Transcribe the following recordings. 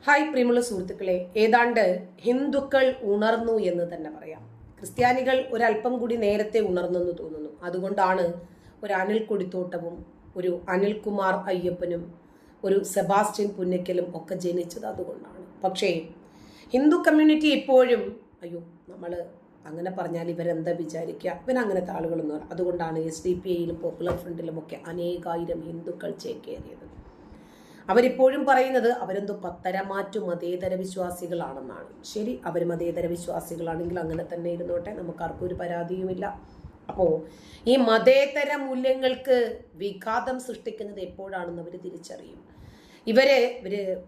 Hi പ്രിയമുള്ള സുഹൃത്തുക്കളെ, ഏതാണ്ട് ഹിന്ദുക്കൾ ഉണർന്നു എന്ന് തന്നെ പറയാം. ക്രിസ്ത്യാനികൾ ഒരല്പം കൂടി നേരത്തെ ഉണർന്നെന്ന് തോന്നുന്നു. അതുകൊണ്ടാണ് ഒരു അനിൽ കൊടിത്തോട്ടവും ഒരു അനിൽകുമാർ അയ്യപ്പനും ഒരു സെബാസ്റ്റ്യൻ പുന്നക്കലും ഒക്കെ ജനിച്ചത് അതുകൊണ്ടാണ്. പക്ഷേ ഹിന്ദു കമ്മ്യൂണിറ്റി ഇപ്പോഴും അയ്യോ നമ്മൾ അങ്ങനെ പറഞ്ഞാൽ ഇവരെന്താ വിചാരിക്കുക, ഇവരങ്ങനത്തെ ആളുകളൊന്നും. അതുകൊണ്ടാണ് SDPIയിലും പോപ്പുലർ ഫ്രണ്ടിലും ഒക്കെ അനേകായിരം ഹിന്ദുക്കൾ ചേക്കേറിയത്. അവരിപ്പോഴും പറയുന്നത് അവരെന്തോ പത്തരമാറ്റു മതേതര വിശ്വാസികളാണെന്നാണ്. ശരി, അവർ മതേതര വിശ്വാസികളാണെങ്കിൽ അങ്ങനെ തന്നെ ഇരുന്നോട്ടെ, നമുക്കാർക്കും ഒരു പരാതിയുമില്ല. അപ്പോൾ ഈ മതേതര മൂല്യങ്ങൾക്ക് വിഘാതം സൃഷ്ടിക്കുന്നത് എപ്പോഴാണെന്ന് അവർ തിരിച്ചറിയും. ഇവര്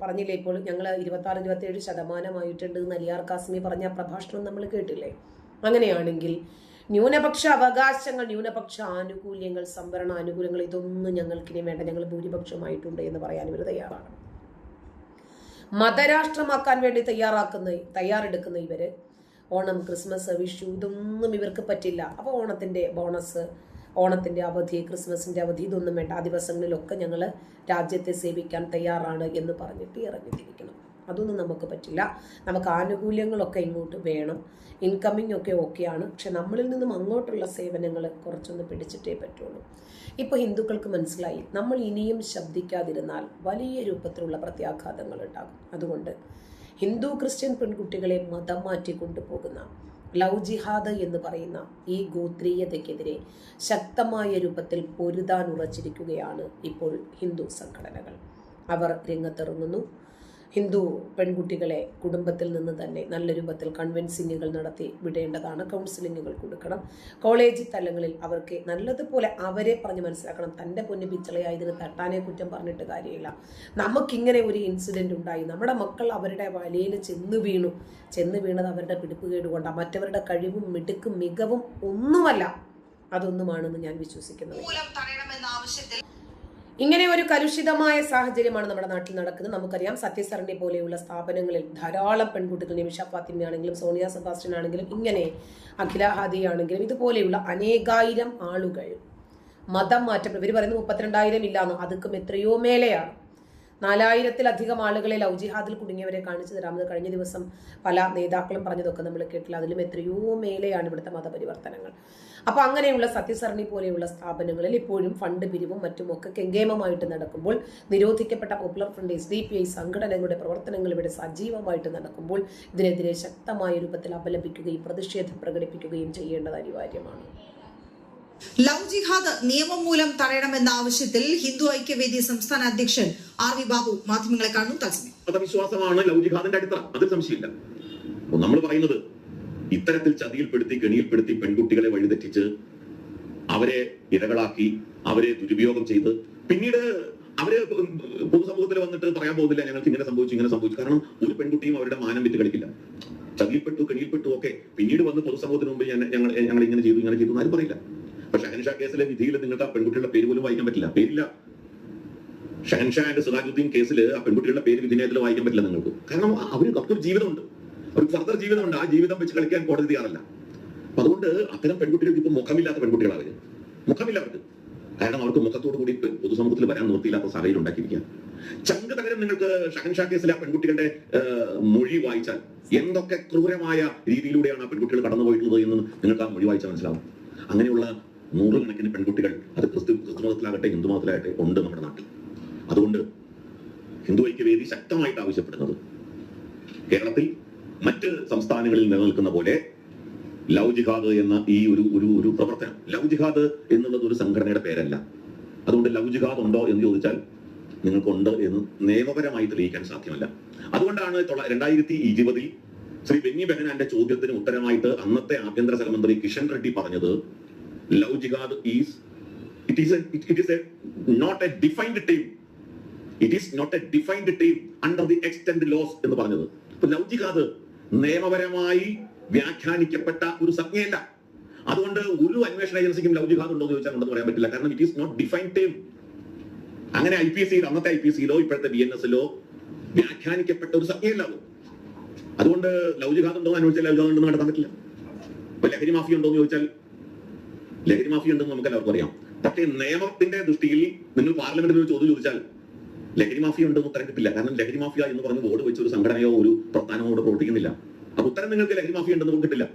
പറഞ്ഞില്ലേ, ഇപ്പോൾ ഞങ്ങൾ 26-27% നലിയാർ കാസ്മി പറഞ്ഞ പ്രഭാഷണം നമ്മൾ കേട്ടില്ലേ? അങ്ങനെയാണെങ്കിൽ ന്യൂനപക്ഷ അവകാശങ്ങൾ, ന്യൂനപക്ഷ ആനുകൂല്യങ്ങൾ, സംവരണ ആനുകൂല്യങ്ങൾ, ഇതൊന്നും ഞങ്ങൾക്കിനി വേണ്ട, ഞങ്ങൾ ഭൂരിപക്ഷമായിട്ടുണ്ട് എന്ന് പറയാൻ ഇവർ തയ്യാറാണ്. മതരാഷ്ട്രമാക്കാൻ വേണ്ടി തയ്യാറെടുക്കുന്ന ഇവര് ഓണം, ക്രിസ്മസ്, വിഷു ഇതൊന്നും ഇവർക്ക് പറ്റില്ല. അപ്പോൾ ഓണത്തിന്റെ ബോണസ്, ഓണത്തിന്റെ അവധി, ക്രിസ്മസിന്റെ അവധി ഇതൊന്നും വേണ്ട, ആ ദിവസങ്ങളിലൊക്കെ ഞങ്ങൾ രാജ്യത്തെ സേവിക്കാൻ തയ്യാറാണ് എന്ന് പറഞ്ഞിട്ട് ഇറങ്ങിത്തിരിക്കണം. അതൊന്നും നമുക്ക് പറ്റില്ല. നമുക്ക് ആനുകൂല്യങ്ങളൊക്കെ ഇങ്ങോട്ട് വേണം, ഇൻകമ്മിങ് ഒക്കെ ഓക്കെയാണ്, പക്ഷെ നമ്മളിൽ നിന്നും അങ്ങോട്ടുള്ള സേവനങ്ങൾ കുറച്ചൊന്ന് പിടിച്ചിട്ടേ പറ്റുള്ളൂ. ഇപ്പോൾ ഹിന്ദുക്കൾക്ക് മനസ്സിലായി, നമ്മൾ ഇനിയും ശബ്ദിക്കാതിരുന്നാൽ വലിയ രൂപത്തിലുള്ള പ്രത്യാഘാതങ്ങൾ ഉണ്ടാകും. അതുകൊണ്ട് ഹിന്ദു ക്രിസ്ത്യൻ പെൺകുട്ടികളെ മതം മാറ്റി കൊണ്ടുപോകുന്ന ലവ് ജിഹാദ് എന്ന് പറയുന്ന ഈ ഗോത്രീയതയ്ക്കെതിരെ ശക്തമായ രൂപത്തിൽ പൊരുതാൻ ഉറച്ചിരിക്കുകയാണ് ഇപ്പോൾ ഹിന്ദു സംഘടനകൾ. അവർ രംഗത്തിറങ്ങുന്നു. ഹിന്ദു പെൺകുട്ടികളെ കുടുംബത്തിൽ നിന്ന് തന്നെ നല്ല രൂപത്തിൽ കൺവിൻസിങ്ങുകൾ നടത്തി വിടേണ്ടതാണ്, കൗൺസിലിങ്ങുകൾ കൊടുക്കണം. കോളേജ് തലങ്ങളിൽ അവർക്ക് നല്ലതുപോലെ അവരെ പറഞ്ഞ് മനസ്സിലാക്കണം. തൻ്റെ പൊന്നു പിച്ചളയായതിന് തട്ടാനെ കുറ്റം പറഞ്ഞിട്ട് കാര്യമില്ല. നമുക്കിങ്ങനെ ഒരു ഇൻസിഡന്റ് ഉണ്ടായി, നമ്മുടെ മക്കൾ അവരുടെ വലയിൽ ചെന്ന് വീണത് അവരുടെ പിടിപ്പുകേട് കൊണ്ടാണ്, മറ്റവരുടെ കഴിവും മിടുക്കും മികവും ഒന്നുമല്ല, അതൊന്നുമാണെന്ന് ഞാൻ വിശ്വസിക്കുന്നത്. ഇങ്ങനെ ഒരു കലുഷിതമായ സാഹചര്യമാണ് നമ്മുടെ നാട്ടിൽ നടക്കുന്നത്. നമുക്കറിയാം, സത്യസരണി പോലെയുള്ള സ്ഥാപനങ്ങളിൽ ധാരാളം പെൺകുട്ടികൾ, നിമിഷ ഫാത്തിമ ആണെങ്കിലും സോണിയ സെബാസ്റ്റ്യൻ ആണെങ്കിലും ഇങ്ങനെ അഖില ഹാദി ആണെങ്കിലും ഇതുപോലെയുള്ള അനേകായിരം ആളുകൾ മതം മാറ്റം, ഇവർ പറയുന്നത് 32,000 ഇല്ലാന്ന്, അതുക്കും എത്രയോ മേലെയാണ്. 4,000-ലധികം ആളുകളെ ലവ് ജിഹാദിൽ കുടുങ്ങിയവരെ കാണിച്ചു തരാമെന്ന് കഴിഞ്ഞ ദിവസം പല നേതാക്കളും പറഞ്ഞതൊക്കെ നമ്മൾ കേട്ടില്ല. അതിലും എത്രയോ മേലെയാണ് ഇവിടുത്തെ മതപരിവർത്തനങ്ങൾ. അപ്പൊ അങ്ങനെയുള്ള സത്യസരണി പോലെയുള്ള സ്ഥാപനങ്ങളിൽ ഇപ്പോഴും ഫണ്ട് പിരിവും മറ്റുമൊക്കെ കെങ്കേമമായിട്ട് നടക്കുമ്പോൾ, നിരോധിക്കപ്പെട്ട പോപ്പുലർ ഫ്രണ്ട് SDPI സംഘടനകളുടെ പ്രവർത്തനങ്ങൾ ഇവിടെ സജീവമായിട്ട് നടക്കുമ്പോൾ ഇതിനെതിരെ ശക്തമായ രൂപത്തിൽ അപലപിക്കുകയും പ്രതിഷേധം പ്രകടിപ്പിക്കുകയും ചെയ്യേണ്ടത് അനിവാര്യമാണ്. ലവ് ജിഹാദ് നിയമം മൂലം തടയണമെന്ന ആവശ്യത്തിൽ ഹിന്ദു ഐക്യവേദി സംസ്ഥാന അധ്യക്ഷൻ RV ബാബു മാധ്യമങ്ങളെ കാണുന്നു. തത്സമയം മതവിശ്വാസമാണ് ലവ് ജിഹാദിന്റെ അടിത്തറ, അതിൽ സംശയമില്ല. നമ്മൾ പറയുന്നത് ഇത്തരത്തിൽ ചതിയിൽപ്പെടുത്തി കെണിയിൽപ്പെടുത്തി പെൺകുട്ടികളെ വഴിതെറ്റിച്ച് അവരെ ഇരകളാക്കി അവരെ ദുരുപയോഗം ചെയ്ത് പിന്നീട് അവര് പൊതുസമൂഹത്തിൽ വന്നിട്ട് പറയാൻ പോകുന്നില്ല ഞങ്ങൾക്ക് ഇങ്ങനെ സംഭവിച്ചു. കാരണം ഒരു പെൺകുട്ടിയും അവരുടെ മാനം വിറ്റ് കളിക്കില്ല. ചതിയിൽപ്പെട്ടു കെണിയിൽപ്പെട്ടു ഒക്കെ പിന്നീട് വന്ന് പൊതുസമൂഹത്തിന് മുമ്പ് ഞങ്ങൾ ഇങ്ങനെ ചെയ്തു ആരും പറയില്ല. പക്ഷെ ഷഹൻഷാ കേസിലെ വിധിയിൽ നിങ്ങൾക്ക് ആ പെൺകുട്ടികളുടെ പേര് പോലും വായിക്കാൻ പറ്റില്ല, പേരില്ല. ഷഹൻഷാ ആൻഡ് സിറാജുദ്ദീൻ കേസിൽ ആ പെൺകുട്ടികളുടെ പേര് വിധിനേതത്തിൽ വായിക്കാൻ പറ്റില്ല നിങ്ങൾക്ക്. കാരണം അവർക്കൊരു ജീവിതമുണ്ട്, ഒരു ഫർദർ ജീവിതമുണ്ട്. ആ ജീവിതം വെച്ച് കളിക്കാൻ കോടതി തയ്യാറല്ല. അപ്പൊ അതുകൊണ്ട് അത്തരം പെൺകുട്ടികൾക്ക് ഇപ്പൊ മുഖമില്ലാത്ത പെൺകുട്ടികളാണ് അവര്. മുഖമില്ല അവർക്ക്, കാരണം അവർക്ക് മുഖത്തോടു കൂടി പൊതുസമൂഹത്തിൽ വരാൻ നിർത്തിയില്ലാത്ത സാഹചര്യം ഉണ്ടാക്കിയിരിക്കുക. ചങ്ക് തകരം നിങ്ങൾക്ക് ഷഹൻഷാ കേസിലെ ആ പെൺകുട്ടികളുടെ മൊഴി വായിച്ചാൽ എന്തൊക്കെ ക്രൂരമായ രീതിയിലൂടെയാണ് ആ പെൺകുട്ടികൾ കടന്നുപോയിട്ടുള്ളത് എന്ന് നിങ്ങൾക്ക് ആ മൊഴി വായിച്ചാൽ മനസ്സിലാവും. അങ്ങനെയുള്ള നൂറുകണക്കിന് പെൺകുട്ടികൾ അത് ക്രിസ്തു മതത്തിലാകട്ടെ ഹിന്ദു മതത്തിലാകട്ടെ ഉണ്ട് നമ്മുടെ നാട്ടിൽ. അതുകൊണ്ട് ഹിന്ദു ഐക്യവേദി ശക്തമായിട്ട് ആവശ്യപ്പെടുന്നത് കേരളത്തിൽ മറ്റ് സംസ്ഥാനങ്ങളിൽ നിലനിൽക്കുന്ന പോലെ ലവ് ജിഹാദ് എന്ന ഈ ഒരു പ്രവർത്തനം, ലവ് ജിഹാദ് എന്നുള്ളത് ഒരു സംഘടനയുടെ പേരല്ല. അതുകൊണ്ട് ലവ് ജിഹാദ് ഉണ്ടോ എന്ന് ചോദിച്ചാൽ നിങ്ങൾക്കുണ്ട് എന്ന് നിയമപരമായി തെളിയിക്കാൻ സാധ്യമല്ല. അതുകൊണ്ടാണ് 2020 ശ്രീ ബെന്നി ബെഹനാന്റെ ചോദ്യത്തിന് ഉത്തരമായിട്ട് അന്നത്തെ ആഭ്യന്തര സഹമന്ത്രി കിഷൻ റെഡ്ഡി പറഞ്ഞത് ലവ് ജിഹാദ് not a defined term, it is not a defined term under the extant laws എന്ന് പറഞ്ഞത്. ഇപ്പൊ ലവ് ജിഹാദ് നിയമപരമായി വ്യാഖ്യാനിക്കപ്പെട്ട ഒരു സംജ്ഞയല്ല. അതുകൊണ്ട് ഒരു അന്വേഷണ ഏജൻസിക്കും ലവ് ജിഹാദ് ഉണ്ടോ എന്ന് ചോദിച്ചാൽ ഉണ്ടെന്ന് പറയാൻ പറ്റില്ല. കാരണം it is not defined term. അങ്ങനെ അന്നത്തെ IPC ഇപ്പോഴത്തെ BNS വ്യാഖ്യാനിക്കപ്പെട്ട ഒരു സംജ്ഞയല്ല അത്. അതുകൊണ്ട് ലവ് ജിഹാദ് ഉണ്ടോ എന്ന് അന്വേഷിച്ചാൽ ലവ് ജിഹാദ് ഉണ്ടെന്ന് നടത്താൻ പറ്റില്ല. ഇപ്പൊ ലഹരി മാഫിയ ഉണ്ടോ എന്ന് ചോദിച്ചാൽ ലഹരി മാഫിയ ഉണ്ടെന്ന് നമുക്ക് എല്ലാവർക്കും അറിയാം. പക്ഷേ നിയമത്തിന്റെ ദൃഷ്ടിയിൽ നിങ്ങൾ പാർലമെന്റിൽ ഒരു ചോദ്യം ചോദിച്ചാൽ ലഹരി മാഫിയ ഉണ്ടെന്ന് ഉത്തരം കിട്ടില്ല. കാരണം ലഹരി മാഫിയ എന്ന് പറഞ്ഞ് ബോർഡ് വെച്ച് ഒരു സംഘടനയോ ഒരു പ്രസ്ഥാനമോ ഇവിടെ പ്രവർത്തിക്കുന്നില്ല. അപ്പൊ ഉത്തരം നിങ്ങൾക്ക് ലഹരി മാഫിയ ഉണ്ടെന്ന് കിട്ടില്ല.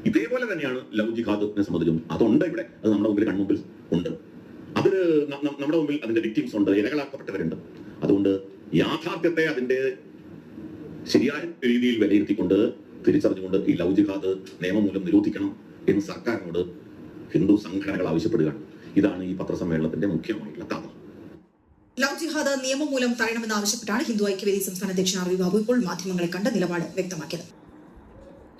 ഇതേപോലെ തന്നെയാണ് ലവ് ജിഹാദിനെ സംബന്ധിച്ചും അതുണ്ട് ഇവിടെ. അത് നമ്മുടെ മുമ്പിൽ കൺമുമ്പിൽ ഉണ്ട്. അതിന് നമ്മുടെ മുമ്പിൽ അതിന്റെ വിക്ടിംസ് ഉണ്ട്, ഇരകളാക്കപ്പെട്ടവരുണ്ട്. അതുകൊണ്ട് യാഥാർത്ഥ്യത്തെ അതിന്റെ ശരിയായ രീതിയിൽ വിലയിരുത്തിക്കൊണ്ട് തിരിച്ചറിഞ്ഞുകൊണ്ട് ഈ ലവ് ജിഹാദ് നിയമം മൂലം നിരോധിക്കണം എന്ന് സർക്കാരിനോട് ഹിന്ദു സംഘടനകൾ ആവശ്യപ്പെടുകയാണ്. ഇതാണ് ഈ പത്രസമ്മേളനത്തിന്റെ മുഖ്യമായിട്ടുള്ള കഥ. ലവ് ജിഹാദ് നിയമം മൂലം തടയണമെന്നാവശ്യപ്പെട്ടാണ് ഹിന്ദു ഐക്യവേദി സംസ്ഥാന അധ്യക്ഷൻ ആർ വി ബാബു ഇപ്പോൾ മാധ്യമങ്ങളെ കണ്ട് നിലപാട് വ്യക്തമാക്കിയത്.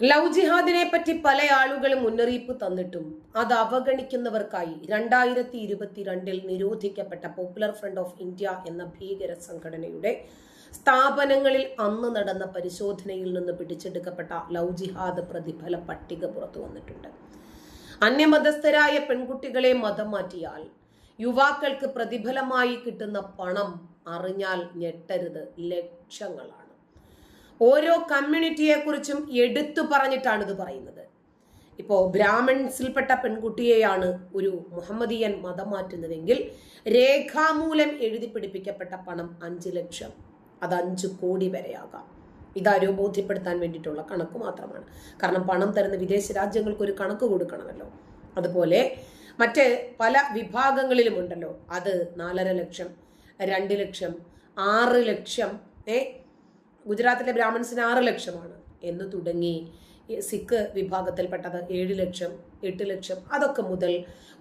ലവ് ജിഹാദിനെ പറ്റി പല ആളുകളും മുന്നറിയിപ്പ് തന്നിട്ടും അത് അവഗണിക്കുന്നവർക്കായി 2022 നിരോധിക്കപ്പെട്ട പോപ്പുലർ ഫ്രണ്ട് ഓഫ് ഇന്ത്യ എന്ന ഭീകര സംഘടനയുടെ സ്ഥാപനങ്ങളിൽ അന്ന് നടന്ന പരിശോധനയിൽ നിന്ന് പിടിച്ചെടുക്കപ്പെട്ട ലവ് ജിഹാദ് പ്രതിഫല പട്ടിക പുറത്തു വന്നിട്ടുണ്ട്. അന്യമതസ്ഥരായ പെൺകുട്ടികളെ മതം മാറ്റിയാൽ യുവാക്കൾക്ക് പ്രതിഫലമായി കിട്ടുന്ന പണം അറിഞ്ഞാൽ ഞെട്ടരുത്, ലക്ഷങ്ങളാണ്. ഓരോ കമ്മ്യൂണിറ്റിയെ കുറിച്ചും എടുത്തു പറഞ്ഞിട്ടാണ് ഇത് പറയുന്നത്. ഇപ്പോ ബ്രാഹ്മൺസിൽപ്പെട്ട പെൺകുട്ടിയെയാണ് ഒരു മുഹമ്മദിയൻ മതം മാറ്റുന്നതെങ്കിൽ രേഖാമൂലം എഴുതി പിടിപ്പിക്കപ്പെട്ട പണം 5 ലക്ഷം, അത് 5 കോടി വരെയാകാം. ഇതാരോ ബോധ്യപ്പെടുത്താൻ വേണ്ടിയിട്ടുള്ള കണക്ക് മാത്രമാണ്. കാരണം പണം തരുന്ന വിദേശ രാജ്യങ്ങൾക്ക് ഒരു കണക്ക് കൊടുക്കണമല്ലോ. അതുപോലെ മറ്റ് പല വിഭാഗങ്ങളിലും ഉണ്ടല്ലോ, അത് 4.5 ലക്ഷം, 2 ലക്ഷം, 6 ലക്ഷം, ഗുജറാത്തിലെ ബ്രാഹ്മൺസിന് 6 ലക്ഷമാണ് എന്ന് തുടങ്ങി സിഖ് വിഭാഗത്തിൽപ്പെട്ടത് 7 ലക്ഷം, 8 ലക്ഷം, അതൊക്കെ മുതൽ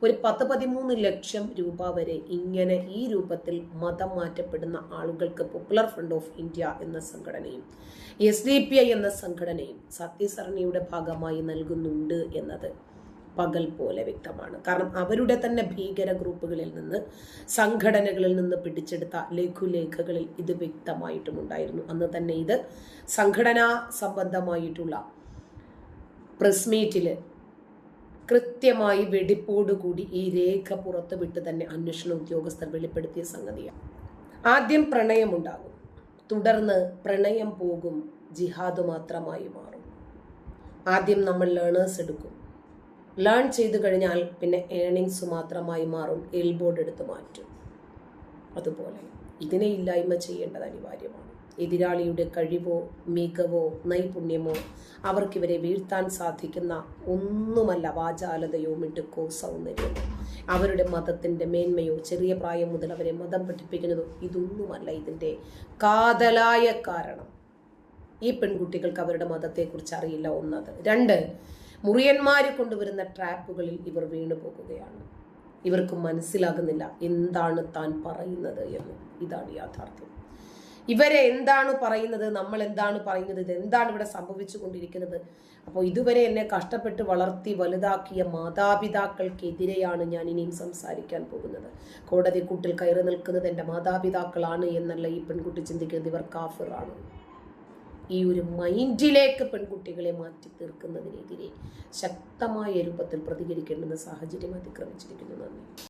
ഒരു 10-13 ലക്ഷം രൂപ വരെ ഇങ്ങനെ ഈ രൂപത്തിൽ മതം മാറ്റപ്പെടുന്ന ആളുകൾക്ക് പോപ്പുലർ ഫ്രണ്ട് ഓഫ് ഇന്ത്യ എന്ന സംഘടനയും SDPI എന്ന സംഘടനയും സത്യസരണിയുടെ ഭാഗമായി നൽകുന്നുണ്ട് എന്നത് പകൽ പോലെ വ്യക്തമാണ്. കാരണം അവരുടെ തന്നെ ഭീകര ഗ്രൂപ്പുകളിൽ നിന്ന്, സംഘടനകളിൽ നിന്ന് പിടിച്ചെടുത്ത ലഘുലേഖകളിൽ ഇത് വ്യക്തമായിട്ടുമുണ്ടായിരുന്നു. അന്ന് തന്നെ ഇത് സംഘടനാ സംബന്ധമായിട്ടുള്ള പ്രസ് മീറ്റില് കൃത്യമായി വെടിപ്പോടുകൂടി ഈ രേഖ പുറത്തു വിട്ട് തന്നെ അന്വേഷണ ഉദ്യോഗസ്ഥർ വെളിപ്പെടുത്തിയ സംഗതിയാണ്. ആദ്യം പ്രണയമുണ്ടാകും, തുടർന്ന് പ്രണയം പോകും, ജിഹാദ് മാത്രമായി മാറും. ആദ്യം നമ്മൾ ലേണേഴ്സ് എടുക്കും, ലേൺ ചെയ്തു കഴിഞ്ഞാൽ പിന്നെ ഏണിങ്സ് മാത്രമായി മാറും, എൽബോർഡ് എടുത്ത് മാറ്റും. അതുപോലെ ഇതിനെ ഇല്ലായ്മ ചെയ്യേണ്ടത് അനിവാര്യമാണ്. എതിരാളിയുടെ കഴിവോ മികവോ നൈപുണ്യമോ അവർക്കിവരെ വീഴ്ത്താൻ സാധിക്കുന്ന ഒന്നുമല്ല വാചാലതയോ മിടുക്കോ സൗന്ദര്യമോ അവരുടെ മതത്തിൻ്റെ മേന്മയോ ചെറിയ പ്രായം മുതൽ അവരെ മതം പഠിപ്പിക്കുന്നതോ ഇതൊന്നുമല്ല ഇതിൻ്റെ കാതലായ കാരണം. ഈ പെൺകുട്ടികൾക്ക് അവരുടെ മതത്തെക്കുറിച്ച് അറിയില്ല, ഒന്നത്. 2, മുറിയന്മാർ കൊണ്ടുവരുന്ന ട്രാപ്പുകളിൽ ഇവർ വീണു പോകുകയാണ്. ഇവർക്ക് മനസ്സിലാകുന്നില്ല എന്താണ് താൻ പറയുന്നത് എന്ന്. ഇതാണ് യാഥാർത്ഥ്യം. ഇവരെ എന്താണ് പറയുന്നത്, നമ്മൾ എന്താണ് പറയുന്നത്, ഇതെന്താണ് ഇവിടെ സംഭവിച്ചു കൊണ്ടിരിക്കുന്നത്. അപ്പോൾ ഇതുവരെ എന്നെ കഷ്ടപ്പെട്ട് വളർത്തി വലുതാക്കിയ മാതാപിതാക്കൾക്കെതിരെയാണ് ഞാൻ ഇനിയും സംസാരിക്കാൻ പോകുന്നത്. കോടതി കൂട്ടിൽ കയറി നിൽക്കുന്നത് എൻ്റെ മാതാപിതാക്കളാണ് എന്നല്ല ഈ പെൺകുട്ടി ചിന്തിക്കുന്നത്, ഇവർ കാഫിറാണ്. ഈ ഒരു മൈൻഡിലേക്ക് പെൺകുട്ടികളെ മാറ്റി തീർക്കുന്നതിനെതിരെ ശക്തമായ രൂപത്തിൽ പ്രതികരിക്കേണ്ടുന്ന സാഹചര്യം അതിക്രമിച്ചിരിക്കുന്നു. നന്ദി.